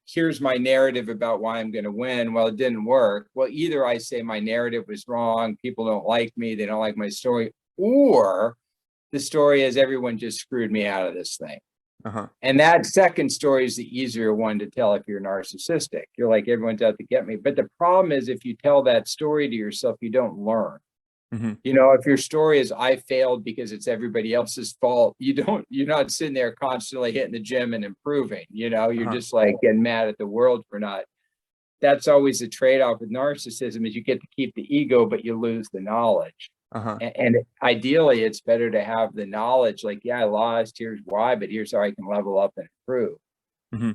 here's my narrative about why I'm going to win. Well, it didn't work. Well, either I say my narrative was wrong, people don't like me, they don't like my story, or the story is everyone just screwed me out of this thing. Uh-huh. And that second story is the easier one to tell if you're narcissistic. You're like, everyone's out to get me. But the problem is, if you tell that story to yourself, you don't learn. Mm-hmm. If your story is I failed because it's everybody else's fault, you're not sitting there constantly hitting the gym and improving. You're Uh-huh. just like getting mad at the world for not. That's always the trade-off with narcissism, is you get to keep the ego, but you lose the knowledge. Uh-huh. And ideally, it's better to have the knowledge, like, yeah, I lost, here's why, but here's how I can level up and improve. Mm-hmm.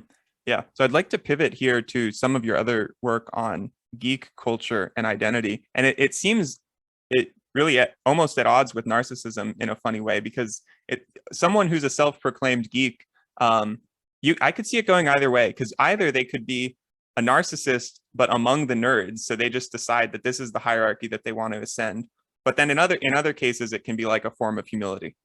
Yeah. So I'd like to pivot here to some of your other work on geek culture and identity. And it seems it really almost at odds with narcissism in a funny way, because someone who's a self-proclaimed geek, I could see it going either way, because either they could be a narcissist, but among the nerds. So they just decide that this is the hierarchy that they want to ascend. But then in other cases, it can be like a form of humility.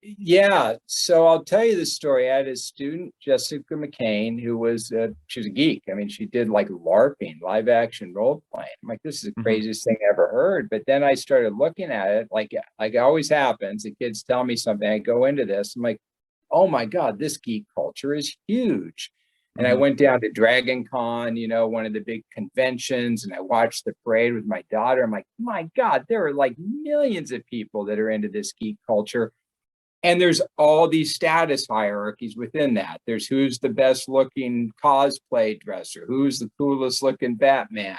Yeah, so I'll tell you the story. I had a student, Jessica McCain, who was she's a geek. I mean, she did like LARPing, live action role playing. I'm like, this is the Mm-hmm. craziest thing I ever heard. But then I started looking at it, like always happens. The kids tell me something, I go into this. I'm like, oh my God, this geek culture is huge. And I Mm-hmm. went down to Dragon Con, one of the big conventions, and I watched the parade with my daughter. I'm like, my God, there are like millions of people that are into this geek culture. And there's all these status hierarchies within that. There's who's the best looking cosplay dresser, who's the coolest looking Batman,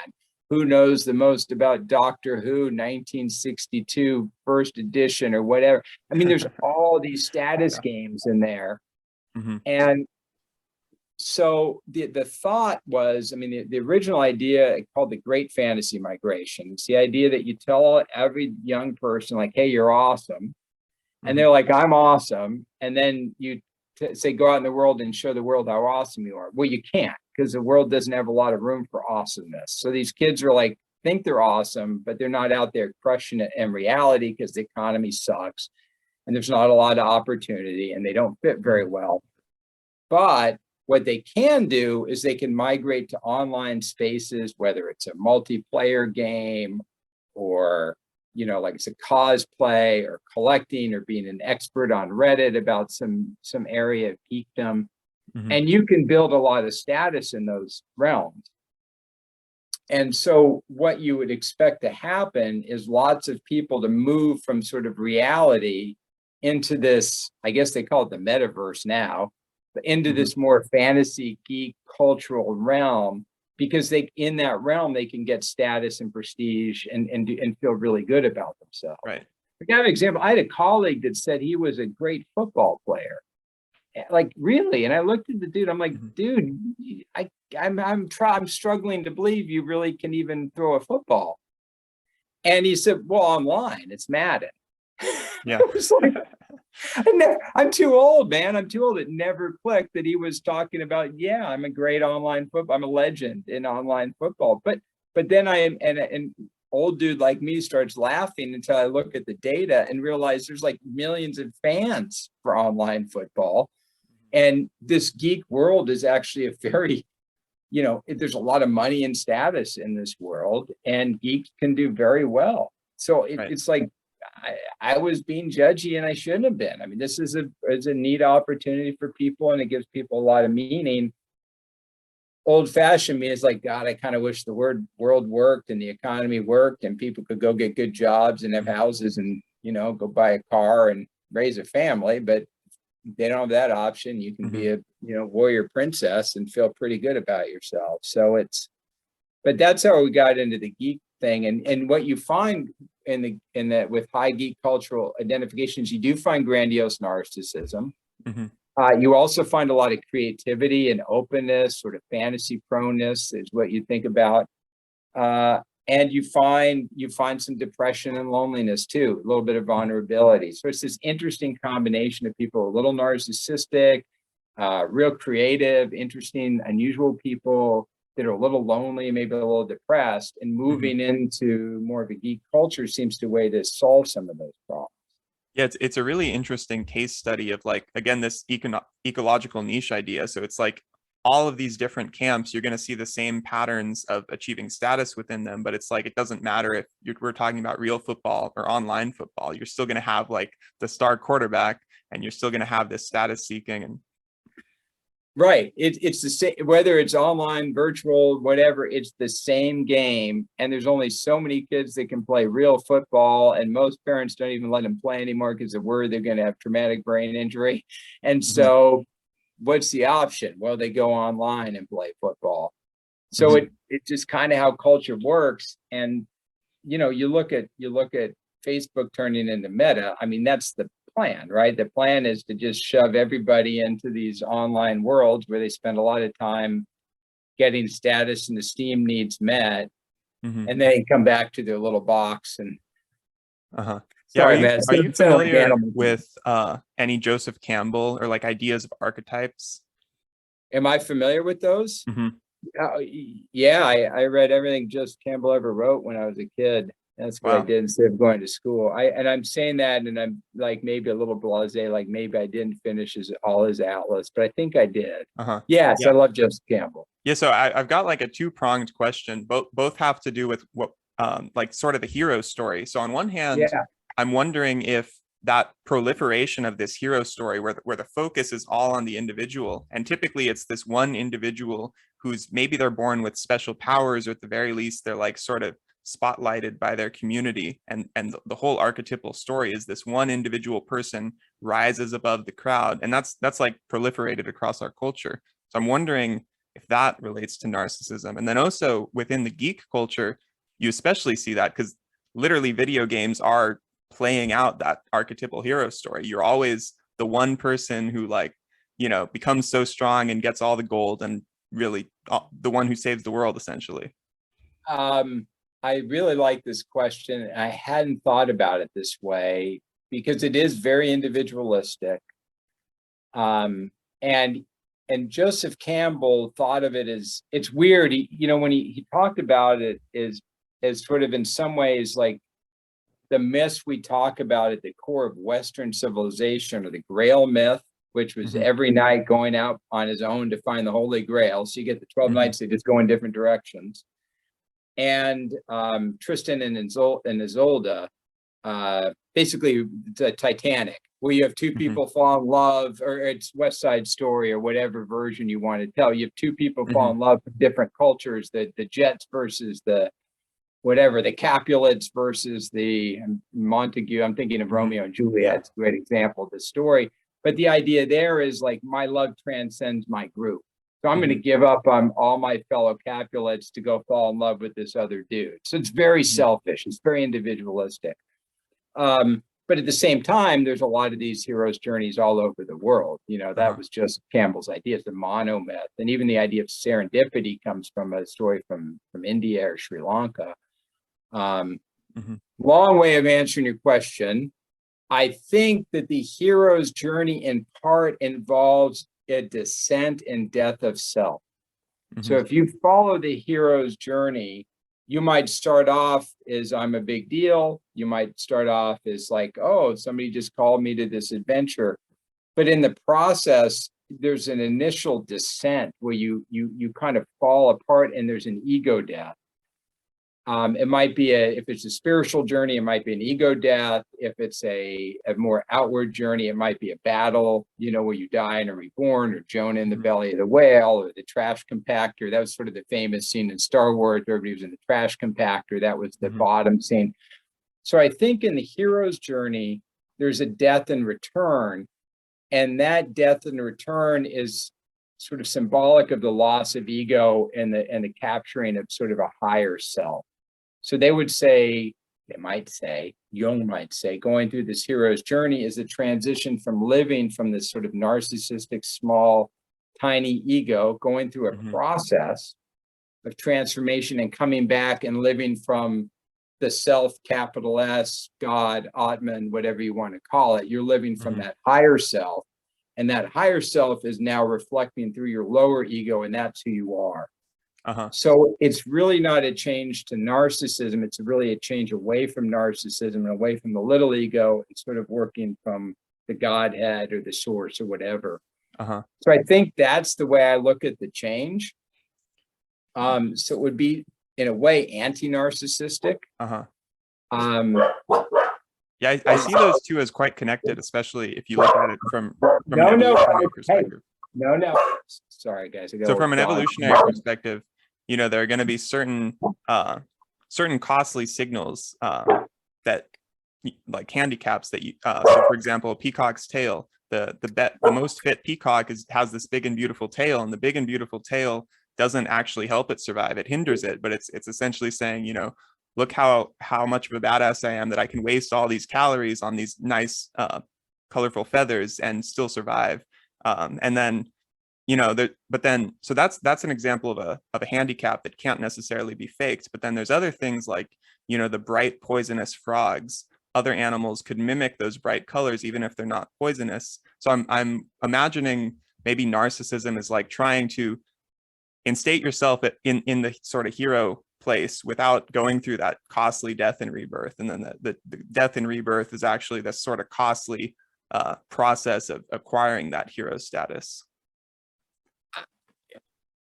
who knows the most about Doctor Who 1962 first edition or whatever. I mean, there's all these status games in there. Mm-hmm. And so the thought was, I mean, the original idea called the Great Fantasy Migration. It's the idea that you tell every young person, like, hey, you're awesome. And they're like, I'm awesome. And then you say, go out in the world and show the world how awesome you are. Well, you can't, because the world doesn't have a lot of room for awesomeness. So these kids are like, think they're awesome, but they're not out there crushing it in reality, because the economy sucks and there's not a lot of opportunity and they don't fit very well. But what they can do is they can migrate to online spaces, whether it's a multiplayer game or like it's a cosplay or collecting or being an expert on Reddit about some area of geekdom. Mm-hmm. And you can build a lot of status in those realms. And so what you would expect to happen is lots of people to move from sort of reality into this, I guess they call it the metaverse now, but into this more fantasy geek cultural realm, because in that realm they can get status and prestige and feel really good about themselves. Right. To give an example, I had a colleague that said he was a great football player. Like, really? And I looked at the dude, I'm like, dude, I'm struggling to believe you really can even throw a football. And he said, well, online, it's Madden. Yeah. I was like, I'm too old, man. I'm too old. It never clicked that he was talking about, yeah, I'm a great online football. I'm a legend in online football. But then an old dude like me starts laughing until I look at the data and realize there's like millions of fans for online football. And this geek world is actually a very, there's a lot of money and status in this world, and geeks can do very well. So it's like, I was being judgy and I shouldn't have been. I mean, this is a neat opportunity for people, and it gives people a lot of meaning. Old-fashioned me is like, God, I kind of wish the world worked and the economy worked and people could go get good jobs and have houses and, go buy a car and raise a family, but they don't have that option. You can be a, warrior princess and feel pretty good about yourself. So but that's how we got into the geek thing. And what you find in that with high geek cultural identifications, you do find grandiose narcissism. You also find a lot of creativity and openness, sort of fantasy proneness is what you think about. And you find some depression and loneliness too, a little bit of vulnerability. So it's this interesting combination of people, a little narcissistic, real creative, interesting, unusual people that are a little lonely, maybe a little depressed, and moving into more of a geek culture seems to way to solve some of those problems. Yeah, it's a really interesting case study of, like, again, this ecological niche idea. So it's like all of these different camps, you're going to see the same patterns of achieving status within them, but it's like, it doesn't matter if we're talking about real football or online football, you're still going to have like the star quarterback, and you're still going to have this status seeking. And right, it's the same, whether it's online, virtual, whatever, it's the same game. And there's only so many kids that can play real football, and most parents don't even let them play anymore because they're worried they're going to have traumatic brain injury. And so what's the option? Well, they go online and play football. So it's just kind of how culture works. And you look at Facebook turning into Meta. I mean, that's the plan, right? The plan is to just shove everybody into these online worlds where they spend a lot of time getting status and esteem needs met, and then come back to their little box. And sorry, man. Are you familiar with any Joseph Campbell or like ideas of archetypes? Am I familiar with those? Yeah, I read everything Joseph Campbell ever wrote when I was a kid. That's what I did instead of going to school. And I'm saying that, and I'm like maybe a little blasé, like maybe I didn't finish all his atlas, but I think I did. Yes, I love Joseph Campbell. Yeah, so I've got like a two-pronged question. Both have to do with what like sort of the hero story. So on one hand, I'm wondering if that proliferation of this hero story where the focus is all on the individual, and typically it's this one individual who's maybe they're born with special powers, or at the very least they're like sort of spotlighted by their community, and the whole archetypal story is this one individual person rises above the crowd, and that's like proliferated across our culture. So I'm wondering if that relates to narcissism. And then also within the geek culture, you especially see that because literally video games are playing out that archetypal hero story. You're always the one person who becomes so strong and gets all the gold, and really the one who saves the world essentially. I really like this question. I hadn't thought about it this way because it is very individualistic. And Joseph Campbell thought of it as, it's weird. When he talked about it as sort of in some ways like the myths we talk about at the core of Western civilization, or the Grail myth, which was every night going out on his own to find the Holy Grail. So you get the 12 nights, they just go in different directions. And Tristan and Isolde, basically the Titanic, where you have two people fall in love, or it's West Side Story, or whatever version you want to tell. You have two people fall in love from different cultures, the Jets versus the Capulets versus the Montague. I'm thinking of Romeo and Juliet. It's a great example of the story. But the idea there is like, my love transcends my group. So I'm going to give up on all my fellow Capulets to go fall in love with this other dude. So it's very selfish. It's very individualistic. But at the same time, there's a lot of these heroes' journeys all over the world. That was just Campbell's idea. It's the monomyth. And even the idea of serendipity comes from a story from India or Sri Lanka. Long way of answering your question. I think that the hero's journey in part involves a descent and death of self. So if you follow the hero's journey, you might start off as, I'm a big deal. You might start off as like, oh, somebody just called me to this adventure. But in the process, there's an initial descent where you kind of fall apart, and there's an ego death. It might be if it's a spiritual journey, it might be an ego death. If it's a more outward journey, it might be a battle, where you die and are reborn, or Jonah in the belly of the whale, or the trash compactor. That was sort of the famous scene in Star Wars. Everybody was in the trash compactor. That was the bottom scene. So I think in the hero's journey, there's a death in return. And that death in return is sort of symbolic of the loss of ego and the capturing of sort of a higher self. So they would say, Jung might say, going through this hero's journey is a transition from living from this sort of narcissistic, small, tiny ego, going through a process of transformation and coming back and living from the self, capital S, God, Atman, whatever you want to call it. You're living from that higher self. And that higher self is now reflecting through your lower ego, and that's who you are. So it's really not a change to narcissism. It's really a change away from narcissism and away from the little ego and sort of working from the Godhead or the source or whatever. So I think that's the way I look at the change. So it would be, in a way, anti-narcissistic. Yeah, I see those two as quite connected, especially if you look at it from an evolutionary perspective. Sorry, guys. So from an evolutionary perspective, you know, there are going to be certain costly signals that, like handicaps that you. So, for example, a peacock's tail. The most fit peacock has this big and beautiful tail, and the big and beautiful tail doesn't actually help it survive. It hinders it, but it's essentially saying, you know, look how much of a badass I am that I can waste all these calories on these nice, colorful feathers and still survive. And then, you know, so that's an example of a handicap that can't necessarily be faked. But then there's other things like, you know, the bright poisonous frogs. Other animals could mimic those bright colors even if they're not poisonous. So I'm imagining maybe narcissism is like trying to instate yourself in the sort of hero place without going through that costly death and rebirth. And then the death and rebirth is actually this sort of costly process of acquiring that hero status.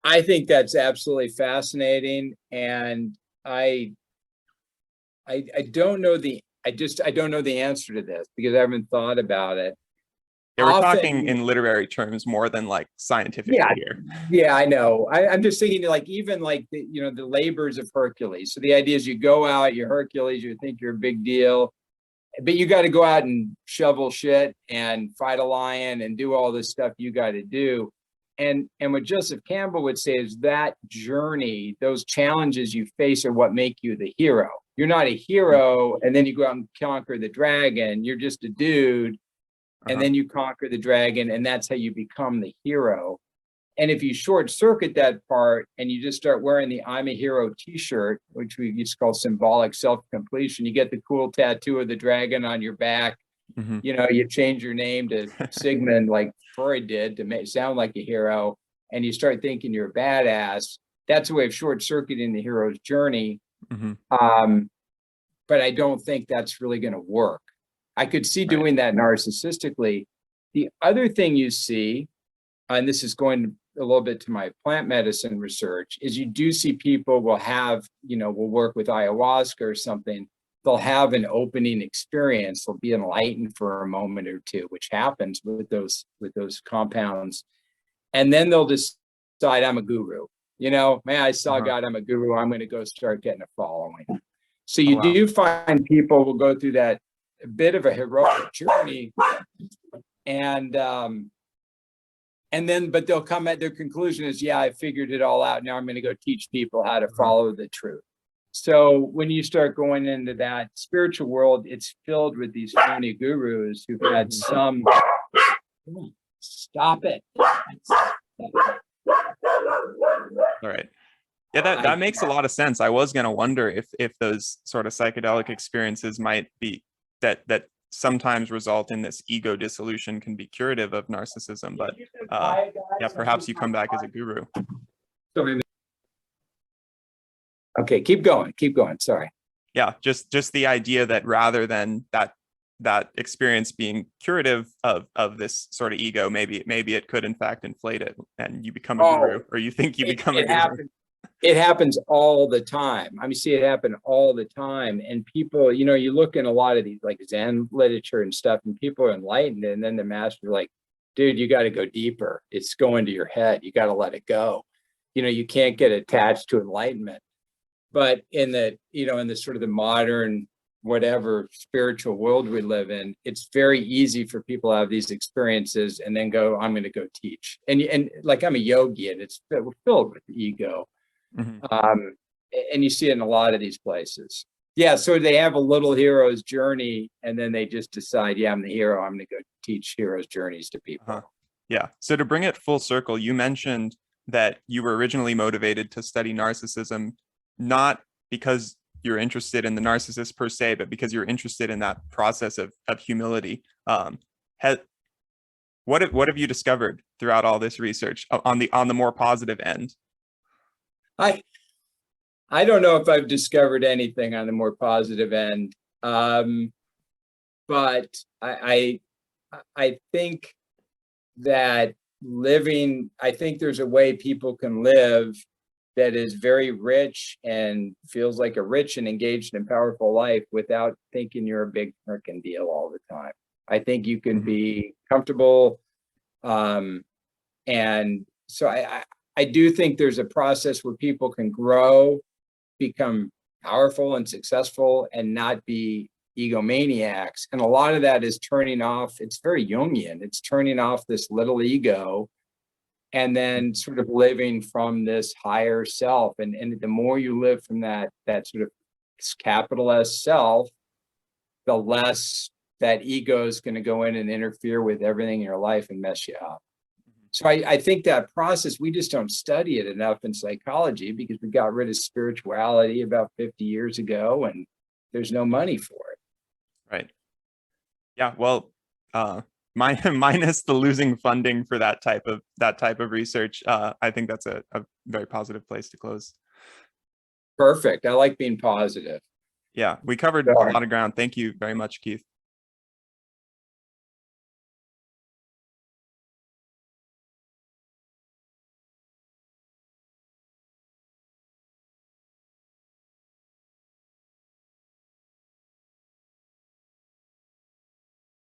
I think that's absolutely fascinating. And I don't know I don't know the answer to this because I haven't thought about it. Yeah, we're talking in literary terms more than like scientific here. Yeah, I know. I'm just thinking like even like the labors of Hercules. So the idea is you go out, you're Hercules, you think you're a big deal, but you got to go out and shovel shit and fight a lion and do all this stuff you got to do. And what Joseph Campbell would say is that journey, those challenges you face are what make you the hero. You're not a hero and then you go out and conquer the dragon. You're just a dude. And then you conquer the dragon, and that's how you become the hero. And if you short circuit that part and you just start wearing the I'm a hero t-shirt, which we used to call symbolic self-completion, you get the cool tattoo of the dragon on your back. You know, you change your name to Sigmund like Freud did to sound like a hero, and you start thinking you're a badass. That's a way of short circuiting the hero's journey. But I don't think that's really going to work. I could see doing that narcissistically. The other thing you see, and this is going a little bit to my plant medicine research, is you do see people will have, will work with ayahuasca or something. They'll have an opening experience. They'll be enlightened for a moment or two, which happens with those compounds. And then they'll decide, I'm a guru. Man, I saw God, I'm a guru. I'm going to go start getting a following. So you do find people will go through that a bit of a heroic journey, and then but they'll come at their conclusion is, yeah, I figured it all out. Now I'm going to go teach people how to follow the truth. So when you start going into that spiritual world, it's filled with these phony gurus who've had some. Stop it. All right. Yeah, that makes a lot of sense. I was going to wonder if those sort of psychedelic experiences might be that sometimes result in this ego dissolution can be curative of narcissism, but yeah, perhaps you come back as a guru. Okay, keep going. Sorry. Yeah, just the idea that rather than that experience being curative of this sort of ego, maybe it could in fact inflate it, and you become a guru, or you think you become a guru. It happens all the time. I mean, see it happen all the time. And people, you look in a lot of these like Zen literature and stuff, and people are enlightened. And then the master's like, dude, you got to go deeper. It's going to your head. You got to let it go. You can't get attached to enlightenment. But in the sort of the modern whatever spiritual world we live in, it's very easy for people to have these experiences and then go, I'm going to go teach. And like, I'm a yogi, and it's filled with ego. Mhm. And you see it in a lot of these places. Yeah, so they have a little hero's journey, and then they just decide, yeah, I'm the hero, I'm going to go teach hero's journeys to people. Uh-huh. Yeah. So to bring it full circle, you mentioned that you were originally motivated to study narcissism, not because you're interested in the narcissist per se, but because you're interested in that process of humility. What have you discovered throughout all this research on the more positive end? I don't know if I've discovered anything on the more positive end, but I think that I think there's a way people can live that is very rich and feels like a rich and engaged and powerful life without thinking you're a big freaking deal all the time. I think you can be comfortable. And so I do think there's a process where people can grow, become powerful and successful, and not be egomaniacs. And a lot of that is turning off, it's very Jungian, it's turning off this little ego and then sort of living from this higher self. And the more you live from that sort of capital S self, the less that ego is going to go in and interfere with everything in your life and mess you up. So I think that process, we just don't study it enough in psychology because we got rid of spirituality about 50 years ago, and there's no money for it. Right. Yeah. Well, minus the losing funding for that type of research, I think that's a very positive place to close. Perfect. I like being positive. Yeah, we covered a lot of ground. Thank you very much, Keith.